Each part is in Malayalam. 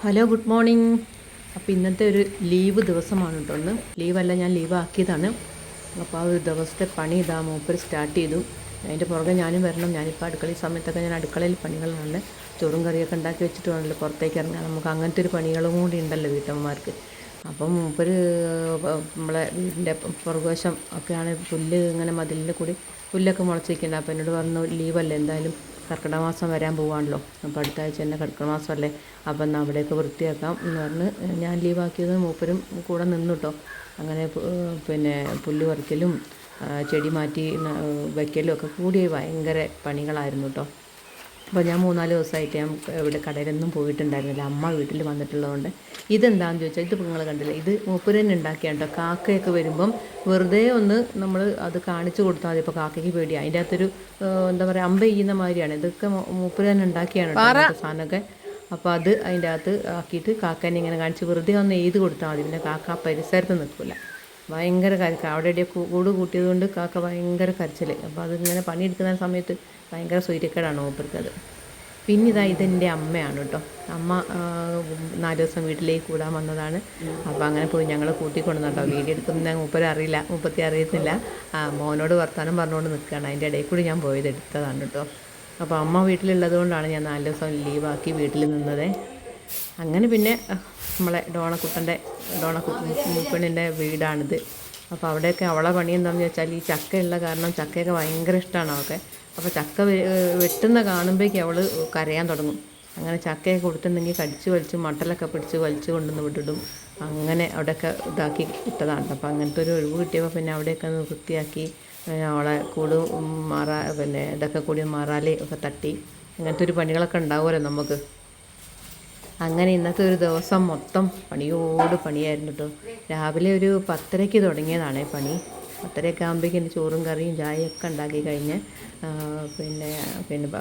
Hello, good morning. അപ്പോൾ ഇന്നത്തെ ഒരു ലീവ് ദിവസമാണ് കേട്ടോ. ഒന്ന് ലീവല്ല, ഞാൻ ലീവ് ആക്കിയതാണ്. അപ്പോൾ ആ ഒരു ദിവസത്തെ പണി ഇതാ മൂപ്പര് സ്റ്റാർട്ട് ചെയ്തു. അതിൻ്റെ പുറകെ ഞാനും വരണം. ഞാനിപ്പോൾ അടുക്കളയിൽ സമയത്തൊക്കെ ഞാൻ അടുക്കളയിൽ പണികളാണ്. ചോറും കറിയൊക്കെ ഉണ്ടാക്കി വെച്ചിട്ട് വേണമല്ലോ പുറത്തേക്ക് ഇറങ്ങാൻ. നമുക്ക് അങ്ങനത്തെ ഒരു പണികളും കൂടി ഉണ്ടല്ലോ വീട്ടമ്മമാർക്ക്. അപ്പം മൂപ്പര് നമ്മളെ വീടിൻ്റെ പുറകുവശം ഒക്കെയാണ് പുല്ല് ഇങ്ങനെ മതിലിൻ്റെ കൂടി പുല്ലൊക്കെ മുളച്ചിരിക്കുന്നുണ്ട്. അപ്പോൾ എന്നോട് പറഞ്ഞു ലീവല്ലേ, എന്തായാലും കർക്കിടക മാസം വരാൻ പോവാണല്ലോ, അപ്പോൾ അടുത്ത ആഴ്ച തന്നെ കർക്കിടക മാസമല്ലേ, അപ്പം എന്നാൽ അവിടെയൊക്കെ വൃത്തിയാക്കാം എന്ന് പറഞ്ഞ് ഞാൻ ലീവാക്കിയത് മൂപ്പരും കൂടെ നിന്നു കേട്ടോ. അങ്ങനെ പിന്നെ പുല്ല് പറിക്കലും ചെടി മാറ്റി വയ്ക്കലും ഒക്കെ കൂടി ഭയങ്കര പണികളായിരുന്നു കേട്ടോ. അപ്പോൾ ഞാൻ 3-4 ദിവസമായിട്ട് ഞാൻ ഇവിടെ കടയിലൊന്നും പോയിട്ടുണ്ടായിരുന്നില്ല. അമ്മ വീട്ടിൽ വന്നിട്ടുള്ളതുകൊണ്ട്. ഇതെന്താണെന്ന് ചോദിച്ചാൽ ഇത് നിങ്ങൾ കണ്ടില്ല, ഇത് മൂപ്പര് തന്നെ ഉണ്ടാക്കിയാണ് കേട്ടോ. കാക്കയൊക്കെ വരുമ്പം വെറുതെ ഒന്ന് നമ്മൾ അത് കാണിച്ചു കൊടുത്താൽ മതി. ഇപ്പോൾ കാക്കയ്ക്ക് പേടിയാണ്. അതിൻ്റെ അകത്തൊരു എന്താ പറയുക, അമ്പ ചെയ്യുന്ന മാതിരിയാണ്. ഇതൊക്കെ മൂപ്പര് തന്നെ ഉണ്ടാക്കിയാണ് കേട്ടോ സാധനമൊക്കെ. അപ്പോൾ അത് അതിൻ്റെ അകത്ത് ആക്കിയിട്ട് കാക്കേനെ ഇങ്ങനെ കാണിച്ച് വെറുതെ ഒന്ന് എഴുതി കൊടുത്താൽ മതി. പിന്നെ കാക്ക പരിസരത്ത് നിൽക്കില്ല. ഭയങ്കര കരച്ചിൽ. അവിടെ ഇടയിൽ കൂട് കൂട്ടിയത് കൊണ്ട് കാക്ക ഭയങ്കര കരച്ചിൽ. അപ്പോൾ അതിങ്ങനെ പണിയെടുക്കുന്ന സമയത്ത് ഭയങ്കര സൂര്യക്കേടാണ് മൂപ്പർക്കത്. പിന്നെ ഇതെൻ്റെ അമ്മയാണ് കേട്ടോ. അമ്മ 4 ദിവസം വീട്ടിലേക്ക് കൂടാൻ വന്നതാണ്. അപ്പോൾ അങ്ങനെ പോയി ഞങ്ങൾ കൂട്ടിക്കൊണ്ടു കേട്ടോ. വീഡിയോ എടുക്കുന്ന മുപ്പത്തി അറിയത്തില്ല. മോനോട് വർത്താനം പറഞ്ഞുകൊണ്ട് നിൽക്കുകയാണ്. അതിൻ്റെ ഇടയിൽ കൂടി ഞാൻ പോയത് എടുത്തതാണ് കേട്ടോ. അപ്പോൾ അമ്മ വീട്ടിലുള്ളത് കൊണ്ടാണ് ഞാൻ 4 ദിവസം ലീവാക്കി വീട്ടിൽ നിന്നത്. അങ്ങനെ പിന്നെ നമ്മളെ മൂപ്പണിൻ്റെ വീടാണിത്. അപ്പോൾ അവിടെയൊക്കെ അവളെ പണി എന്താണെന്ന് വെച്ചാൽ ഈ ചക്കയുള്ള കാരണം ചക്കയൊക്കെ ഭയങ്കര ഇഷ്ടമാണ് അവൾക്ക്. അപ്പോൾ ചക്ക വെട്ടുന്ന കാണുമ്പോഴേക്കും അവൾ കരയാൻ തുടങ്ങും. അങ്ങനെ ചക്കയൊക്കെ കൊടുത്തിട്ടുണ്ടെങ്കിൽ കടിച്ച് വലിച്ച് മട്ടലൊക്കെ പിടിച്ച് വലിച്ച് കൊണ്ടുവന്ന് വിട്ടിടും. അങ്ങനെ അവിടെയൊക്കെ ഇതാക്കി ഇട്ടതാണ്. അപ്പോൾ അങ്ങനത്തെ ഒരു ഒഴിവ് കിട്ടിയപ്പോൾ പിന്നെ അവിടെയൊക്കെ വൃത്തിയാക്കി അവളെ കൂട് പിന്നെ ഇതൊക്കെ കൂടി മാറാലി ഒക്കെ തട്ടി അങ്ങനത്തെ ഒരു പണികളൊക്കെ ഉണ്ടാവുമല്ലോ നമുക്ക്. അങ്ങനെ ഇന്നത്തെ ഒരു ദിവസം മൊത്തം പണിയായിരുന്നു കേട്ടോ. രാവിലെ ഒരു 10:30 തുടങ്ങിയതാണ് പണി. 10:30 ആകുമ്പോഴേക്കും എൻ്റെ ചോറും കറിയും ചായയൊക്കെ ഉണ്ടാക്കി കഴിഞ്ഞ് പിന്നെ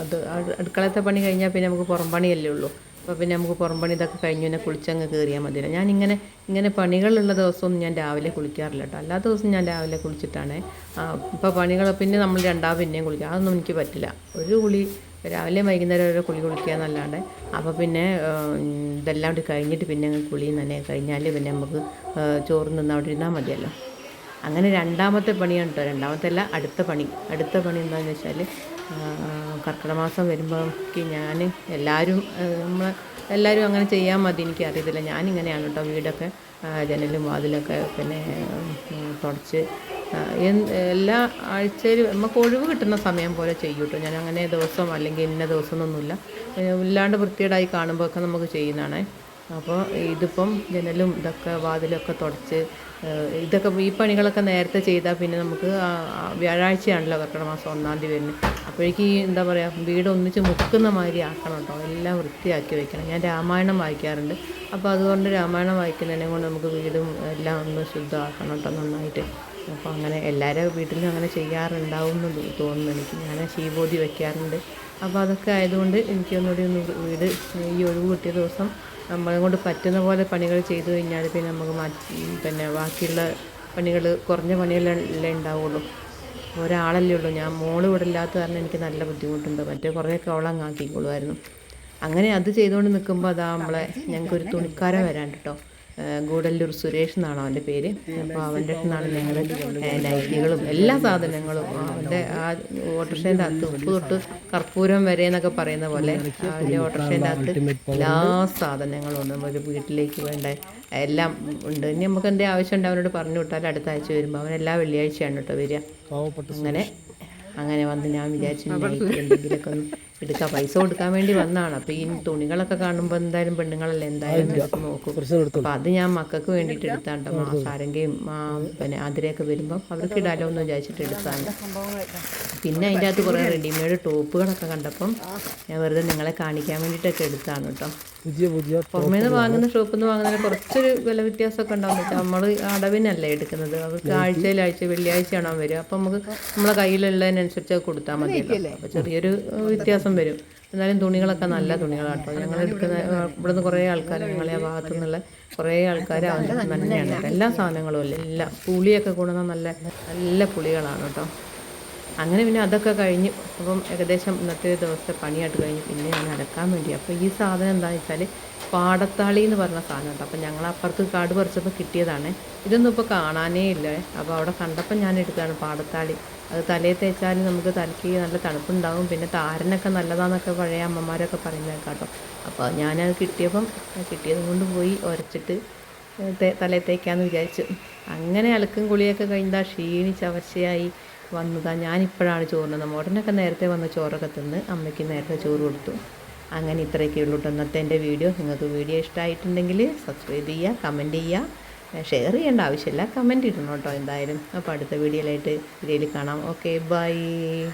അത് അടുക്കളത്തെ പണി കഴിഞ്ഞാൽ പിന്നെ നമുക്ക് പുറം പണിയല്ലേ ഉള്ളൂ. അപ്പോൾ പിന്നെ നമുക്ക് പുറം പണി ഇതൊക്കെ കഴിഞ്ഞ് പിന്നെ കുളിച്ചങ്ങ് കയറിയാൽ മതിയല്ലോ. ഞാനിങ്ങനെ പണികളുള്ള ദിവസമൊന്നും ഞാൻ രാവിലെ കുളിക്കാറില്ല കേട്ടോ. അല്ലാത്ത ദിവസം ഞാൻ രാവിലെ കുളിച്ചിട്ടാണ്. ഇപ്പോൾ പണികൾ പിന്നെ നമ്മൾ പിന്നെയും കുളിക്കുക, അതൊന്നും എനിക്ക് പറ്റില്ല. ഒരു കുളി രാവിലെ വൈകുന്നേരം ഒരു കുളിക്കുക എന്നല്ലാണ്ട്. അപ്പോൾ പിന്നെ ഇതെല്ലാം കൂടി കഴിഞ്ഞിട്ട് പിന്നെ കുളി തന്നെ കഴിഞ്ഞാൽ പിന്നെ നമുക്ക് ചോറ് നിന്ന് അവിടെ ഇരുന്നാൽ മതിയല്ലോ. അങ്ങനെ രണ്ടാമത്തെ പണിയാണ് കേട്ടോ. അടുത്ത പണി എന്താണെന്ന് വെച്ചാൽ കർക്കിടക മാസം വരുമ്പോൾ ഞാൻ എല്ലാവരും അങ്ങനെ ചെയ്യാൻ മതി, എനിക്കറിയത്തില്ല. ഞാനിങ്ങനെയാണ് കേട്ടോ. വീടൊക്കെ ജനലും വാതിലൊക്കെ പിന്നെ തുടച്ച് എല്ലാ ആഴ്ചയിലും നമുക്ക് ഒഴിവ് കിട്ടുന്ന സമയം പോലെ ചെയ്യും കേട്ടോ. ഞാൻ അങ്ങനെ ദിവസം അല്ലെങ്കിൽ ഇന്ന ദിവസം എന്നൊന്നുമില്ല. ഇല്ലാണ്ട് വൃത്തികേടായി കാണുമ്പോഴൊക്കെ നമുക്ക് ചെയ്യുന്നതാണ്. അപ്പോൾ ഇതിപ്പം ജനലും ഇതൊക്കെ വാതിലൊക്കെ തുടച്ച് ഇതൊക്കെ ഈ പണികളൊക്കെ നേരത്തെ ചെയ്താൽ പിന്നെ നമുക്ക് വ്യാഴാഴ്ചയാണല്ലോ കർക്കിടക മാസം 1-ാം തീയതി വരുന്നത്. അപ്പോഴേക്ക് എന്താ പറയുക, വീട് ഒന്നിച്ച് മുക്കുന്ന മാതിരി ആക്കണം കേട്ടോ. എല്ലാം വൃത്തിയാക്കി വയ്ക്കണം. ഞാൻ രാമായണം വായിക്കാറുണ്ട്. അപ്പോൾ അതുകൊണ്ട് രാമായണം വായിക്കുന്നതിനെ കൊണ്ട് നമുക്ക് വീടും എല്ലാം ഒന്ന് ശുദ്ധമാക്കണം കേട്ടോ നന്നായിട്ട്. അപ്പോൾ അങ്ങനെ എല്ലാവരും വീട്ടിലും അങ്ങനെ ചെയ്യാറുണ്ടാവും എന്ന് തോന്നുന്നു എനിക്ക്. ഞാൻ ശീബോധി വയ്ക്കാറുണ്ട്. അപ്പോൾ അതൊക്കെ ആയതുകൊണ്ട് എനിക്കൊന്നുകൂടി വീട് ഈ ഒഴിവ് കിട്ടിയ ദിവസം നമ്മളെ കൊണ്ട് പറ്റുന്ന പോലെ പണികൾ ചെയ്തു കഴിഞ്ഞാൽ പിന്നെ നമുക്ക് ബാക്കിയുള്ള പണികൾ കുറഞ്ഞ പണികളല്ലേ ഉണ്ടാവുള്ളൂ. ഒരാളല്ലേ ഉള്ളൂ. ഞാൻ മോള് ഇവിടെ ഇല്ലാത്ത കാരണം എനിക്ക് നല്ല ബുദ്ധിമുട്ടുണ്ട്. മറ്റേ കുറേയൊക്കെ അവളങ്ങാക്കിക്കൊള്ളുമായിരുന്നു. അങ്ങനെ അത് ചെയ്തുകൊണ്ട് നിൽക്കുമ്പോൾ ഞങ്ങൾക്കൊരു തുണിക്കാരൻ വരാണ്ട് കേട്ടോ. ഗൂഡല്ലൂർ സുരേഷ് എന്നാണ് അവൻ്റെ പേര്. അപ്പോൾ അവൻ്റെ അടുത്താണ് ഞങ്ങൾ നൈറ്റികളും എല്ലാ സാധനങ്ങളും അവൻ്റെ ആ ഓട്ടോറിക്ഷേൻ്റെ അകത്ത് ഉപ്പ് തൊട്ട് കർപ്പൂരം വരെ എന്നൊക്കെ പറയുന്ന പോലെ അവൻ്റെ ഓട്ടോറിക്ഷേൻ്റെ അകത്ത് എല്ലാ സാധനങ്ങളും ഉണ്ട്. നമുക്ക് വീട്ടിലേക്ക് വേണ്ട എല്ലാം ഉണ്ട്. ഇനി നമുക്ക് എന്തെങ്കിലും ആവശ്യമുണ്ട് അവനോട് പറഞ്ഞു വിട്ടാൽ അടുത്ത ആഴ്ച വരുമ്പോൾ അവൻ എല്ലാ വെള്ളിയാഴ്ചയാണ് കേട്ടോ വരിക. അങ്ങനെ വന്ന് ഞാൻ വിചാരിച്ചു എന്തെങ്കിലുമൊക്കെ ഒന്ന് എടുക്കാം, പൈസ കൊടുക്കാൻ വേണ്ടി വന്നതാണ്. അപ്പോൾ ഈ തുണികളൊക്കെ കാണുമ്പോൾ എന്തായാലും പെണ്ണുങ്ങളല്ലേ എന്തായാലും എടുത്ത് നോക്കും. അപ്പോൾ അത് ഞാൻ മക്കൾക്ക് വേണ്ടിയിട്ട് എടുത്താണ് കേട്ടോ. മാസാരങ്കയും പിന്നെ അതിരയൊക്കെ വരുമ്പം അവർക്ക് ഇടാലോ എന്ന് വിചാരിച്ചിട്ട് എടുത്താണ്. പിന്നെ അതിൻ്റെ അകത്ത് കുറേ റെഡിമെയ്ഡ് ടോപ്പുകളൊക്കെ കണ്ടപ്പം ഞാൻ വെറുതെ നിങ്ങളെ കാണിക്കാൻ വേണ്ടിയിട്ടൊക്കെ എടുത്താണ് കേട്ടോ. പുറമേ നിന്ന് വാങ്ങുന്ന ഷോപ്പിൽ നിന്ന് വാങ്ങുന്നതിന് കുറച്ചൊരു വില വ്യത്യാസമൊക്കെ ഉണ്ടാവും. വെച്ചാൽ നമ്മൾ അടവിനല്ലേ എടുക്കുന്നത്. അവർക്ക് വെള്ളിയാഴ്ചയാണോ വരിക. അപ്പോൾ നമുക്ക് നമ്മളെ കയ്യിലുള്ളതിനനുസരിച്ച് കൊടുത്താൽ മതിയല്ലോ. അപ്പോൾ ചെറിയൊരു വ്യത്യാസം വരും. എന്നാലും തുണികളൊക്കെ നല്ല തുണികളാട്ടോ. ഞങ്ങൾ എടുക്കുന്ന ഇവിടുന്ന് കുറേ ആൾക്കാർ, ഞങ്ങളെ ഭാഗത്തു നിന്നുള്ള കുറേ ആൾക്കാർ അവൻ്റെ തന്നെയാണ്. എല്ലാ സാധനങ്ങളും അല്ലേ, എല്ലാം പുളിയൊക്കെ കൂടുന്ന നല്ല നല്ല പുളികളാണ് കേട്ടോ. അങ്ങനെ പിന്നെ അതൊക്കെ കഴിഞ്ഞ് അപ്പം ഏകദേശം ഇന്നത്തെ ദിവസത്തെ പണിയായിട്ട് കഴിഞ്ഞ് പിന്നെ ഞാൻ അലക്കാൻ വേണ്ടി. അപ്പോൾ ഈ സാധനം എന്താണെന്ന് വെച്ചാൽ പാടത്താളി എന്ന് പറഞ്ഞ സാധനം കേട്ടോ. അപ്പോൾ ഞങ്ങൾ അപ്പുറത്ത് കാട് പറിച്ചപ്പോൾ കിട്ടിയതാണ്. ഇതൊന്നും ഇപ്പോൾ കാണാനേ ഇല്ല. അപ്പോൾ അവിടെ കണ്ടപ്പോൾ ഞാൻ എടുത്തതാണ് പാടത്താളി. അത് തലയിൽ തേച്ചാൽ നമുക്ക് തലയ്ക്ക് നല്ല തണുപ്പുണ്ടാവും, പിന്നെ താരനൊക്കെ നല്ലതാണെന്നൊക്കെ പഴയ അമ്മമാരൊക്കെ പറയുന്നത് കേട്ടോ. അപ്പോൾ ഞാനത് കിട്ടിയത് കൊണ്ട് പോയി ഉരച്ചിട്ട് തലയിൽ തേക്കാമെന്ന് വിചാരിച്ചു. അങ്ങനെ അലക്കും കുളിയൊക്കെ കഴിഞ്ഞാൽ ക്ഷീണിച്ച് അവശയായി വന്നതാണ്. ഞാനിപ്പോഴാണ് ചോറിന് മോട്ടനൊക്കെ നേരത്തെ വന്ന് ചോറൊക്കെ തിന്ന് അമ്മയ്ക്ക് നേരത്തെ ചോറ് കൊടുത്തു. അങ്ങനെ ഇത്രയൊക്കെ ഉള്ളൂ കേട്ടോ ഇന്നത്തെ എൻ്റെ വീഡിയോ. നിങ്ങൾക്ക് വീഡിയോ ഇഷ്ടമായിട്ടുണ്ടെങ്കിൽ സബ്സ്ക്രൈബ് ചെയ്യുക, കമൻറ്റ് ചെയ്യുക, ഷെയർ ചെയ്യേണ്ട ആവശ്യമില്ല, കമൻറ്റ് ഇടണം കേട്ടോ എന്തായാലും. അപ്പോൾ അടുത്ത വീഡിയോയിലായിട്ട് കാണാം. Okay, by.